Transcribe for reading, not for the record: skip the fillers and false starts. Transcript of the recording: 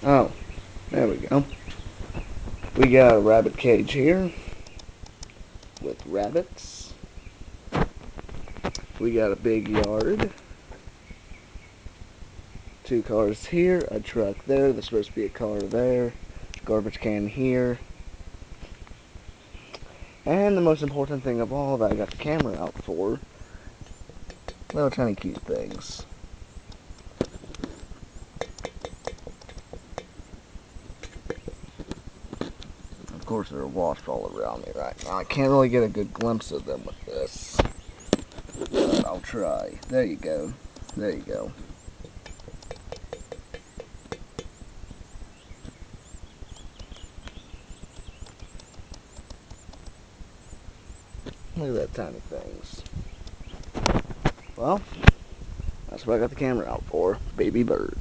Oh, there we go. We got a rabbit cage here with rabbits. We got a big yard. 2 cars here, a truck there. There's supposed to be a car there. Garbage can here. And the most important thing of all that I got the camera out for, little tiny cute things. Of course, they're washed all around me right now. I can't really get a good glimpse of them with this, but I'll try. There you go. There you go. Look at that tiny things. Well, that's what I got the camera out for. Baby bird.